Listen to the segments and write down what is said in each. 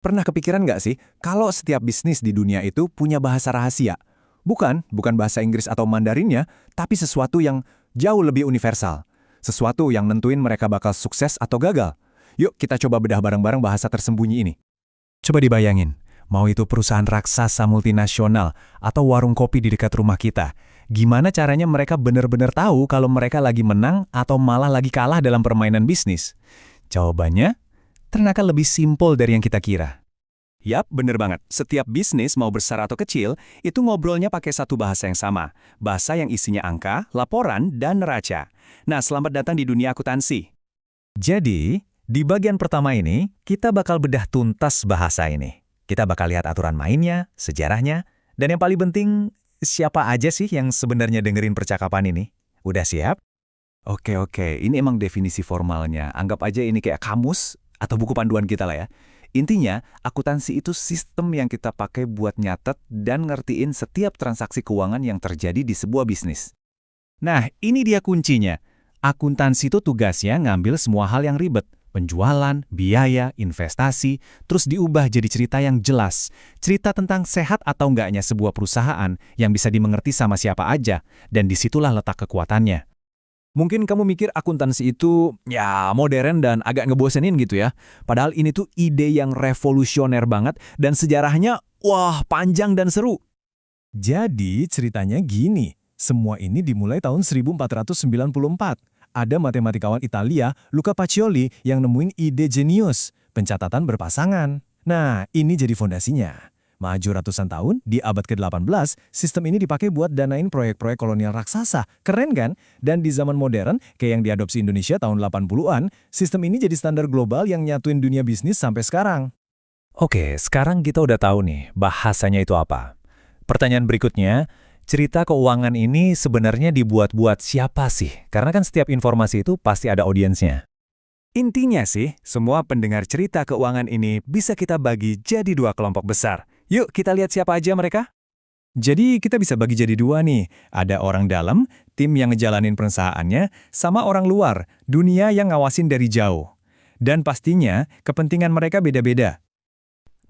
Pernah kepikiran nggak sih, kalau setiap bisnis di dunia itu punya bahasa rahasia? Bukan bahasa Inggris atau Mandarinnya, tapi sesuatu yang jauh lebih universal. Sesuatu yang nentuin mereka bakal sukses atau gagal. Yuk kita coba bedah bareng-bareng bahasa tersembunyi ini. Coba dibayangin, mau itu perusahaan raksasa multinasional atau warung kopi di dekat rumah kita. Gimana caranya mereka benar-benar tahu kalau mereka lagi menang atau malah lagi kalah dalam permainan bisnis? Jawabannya, ternyata lebih simpel dari yang kita kira. Yap, bener banget. Setiap bisnis, mau besar atau kecil, itu ngobrolnya pakai satu bahasa yang sama. Bahasa yang isinya angka, laporan, dan neraca. Nah, selamat datang di dunia akuntansi. Jadi, di bagian pertama ini, kita bakal bedah tuntas bahasa ini. Kita bakal lihat aturan mainnya, sejarahnya, dan yang paling penting, siapa aja sih yang sebenarnya dengerin percakapan ini? Udah siap? Oke, ini emang definisi formalnya. Anggap aja ini kayak kamus atau buku panduan kita lah ya. Intinya, akuntansi itu sistem yang kita pakai buat nyatet dan ngertiin setiap transaksi keuangan yang terjadi di sebuah bisnis. Nah, ini dia kuncinya. Akuntansi itu tugasnya ngambil semua hal yang ribet. Penjualan, biaya, investasi, terus diubah jadi cerita yang jelas. Cerita tentang sehat atau enggaknya sebuah perusahaan yang bisa dimengerti sama siapa aja. Dan disitulah letak kekuatannya. Mungkin kamu mikir akuntansi itu ya modern dan agak ngebosenin gitu ya. Padahal ini tuh ide yang revolusioner banget dan sejarahnya wah panjang dan seru. Jadi ceritanya gini, semua ini dimulai tahun 1494. Ada matematikawan Italia, Luca Pacioli, yang nemuin ide jenius, pencatatan berpasangan. Nah, ini jadi fondasinya. Maju ratusan tahun, di abad ke-18, sistem ini dipakai buat danain proyek-proyek kolonial raksasa. Keren kan? Dan di zaman modern, kayak yang diadopsi Indonesia tahun 80-an, sistem ini jadi standar global yang nyatuin dunia bisnis sampai sekarang. Oke, sekarang kita udah tahu nih, bahasanya itu apa. Pertanyaan berikutnya, cerita keuangan ini sebenarnya dibuat-buat siapa sih? Karena kan setiap informasi itu pasti ada audiensnya. Intinya sih, semua pendengar cerita keuangan ini bisa kita bagi jadi dua kelompok besar. Yuk kita lihat siapa aja mereka. Jadi kita bisa bagi jadi dua nih. Ada orang dalam, tim yang ngejalanin perusahaannya, sama orang luar, dunia yang ngawasin dari jauh. Dan pastinya kepentingan mereka beda-beda.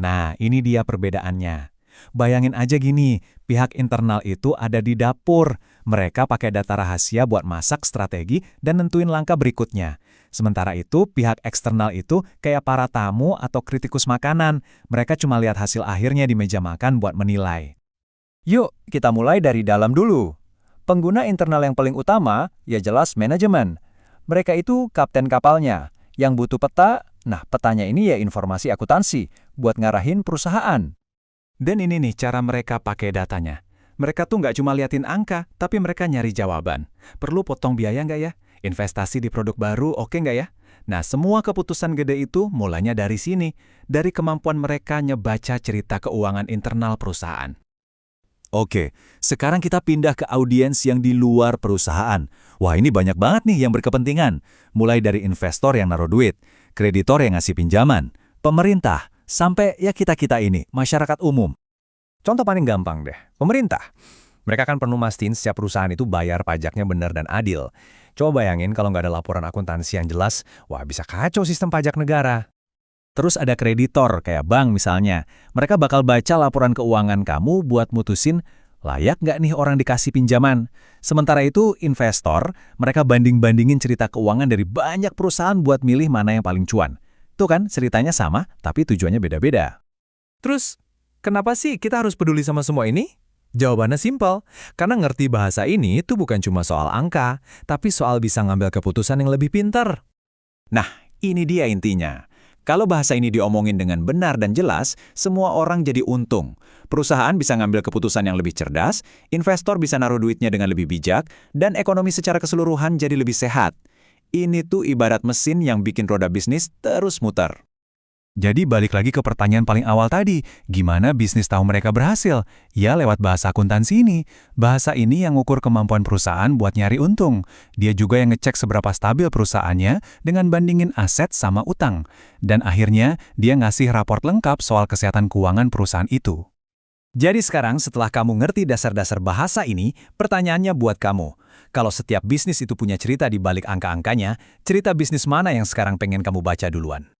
Nah, ini dia perbedaannya. Bayangin aja gini, pihak internal itu ada di dapur. Mereka pakai data rahasia buat masak strategi dan nentuin langkah berikutnya. Sementara itu, pihak eksternal itu kayak para tamu atau kritikus makanan. Mereka cuma lihat hasil akhirnya di meja makan buat menilai. Yuk, kita mulai dari dalam dulu. Pengguna internal yang paling utama, ya jelas manajemen. Mereka itu kapten kapalnya. Yang butuh peta, nah petanya ini ya informasi akuntansi, buat ngarahin perusahaan. Dan ini nih cara mereka pakai datanya. Mereka tuh nggak cuma liatin angka, tapi mereka nyari jawaban. Perlu potong biaya nggak ya? Investasi di produk baru oke nggak ya? Nah, semua keputusan gede itu mulanya dari sini. Dari kemampuan mereka ngebaca cerita keuangan internal perusahaan. Oke, sekarang kita pindah ke audiens yang di luar perusahaan. Wah, ini banyak banget nih yang berkepentingan. Mulai dari investor yang naruh duit, kreditor yang ngasih pinjaman, pemerintah, sampai ya kita-kita ini, masyarakat umum. Contoh paling gampang deh, pemerintah. Mereka kan perlu mastiin setiap perusahaan itu bayar pajaknya benar dan adil. Coba bayangin kalau nggak ada laporan akuntansi yang jelas, wah bisa kacau sistem pajak negara. Terus ada kreditor, kayak bank misalnya. Mereka bakal baca laporan keuangan kamu buat mutusin, layak nggak nih orang dikasih pinjaman. Sementara itu, investor, mereka banding-bandingin cerita keuangan dari banyak perusahaan buat milih mana yang paling cuan. Tuh kan, ceritanya sama, tapi tujuannya beda-beda. Terus, kenapa sih kita harus peduli sama semua ini? Jawabannya simpel, karena ngerti bahasa ini itu bukan cuma soal angka, tapi soal bisa ngambil keputusan yang lebih pintar. Nah, ini dia intinya. Kalau bahasa ini diomongin dengan benar dan jelas, semua orang jadi untung. Perusahaan bisa ngambil keputusan yang lebih cerdas, investor bisa naruh duitnya dengan lebih bijak, dan ekonomi secara keseluruhan jadi lebih sehat. Ini tuh ibarat mesin yang bikin roda bisnis terus muter. Jadi balik lagi ke pertanyaan paling awal tadi, gimana bisnis tahu mereka berhasil? Ya lewat bahasa akuntansi ini. Bahasa ini yang ngukur kemampuan perusahaan buat nyari untung. Dia juga yang ngecek seberapa stabil perusahaannya dengan bandingin aset sama utang. Dan akhirnya dia ngasih raport lengkap soal kesehatan keuangan perusahaan itu. Jadi sekarang setelah kamu ngerti dasar-dasar bahasa ini, pertanyaannya buat kamu. Kalau setiap bisnis itu punya cerita di balik angka-angkanya, cerita bisnis mana yang sekarang pengen kamu baca duluan?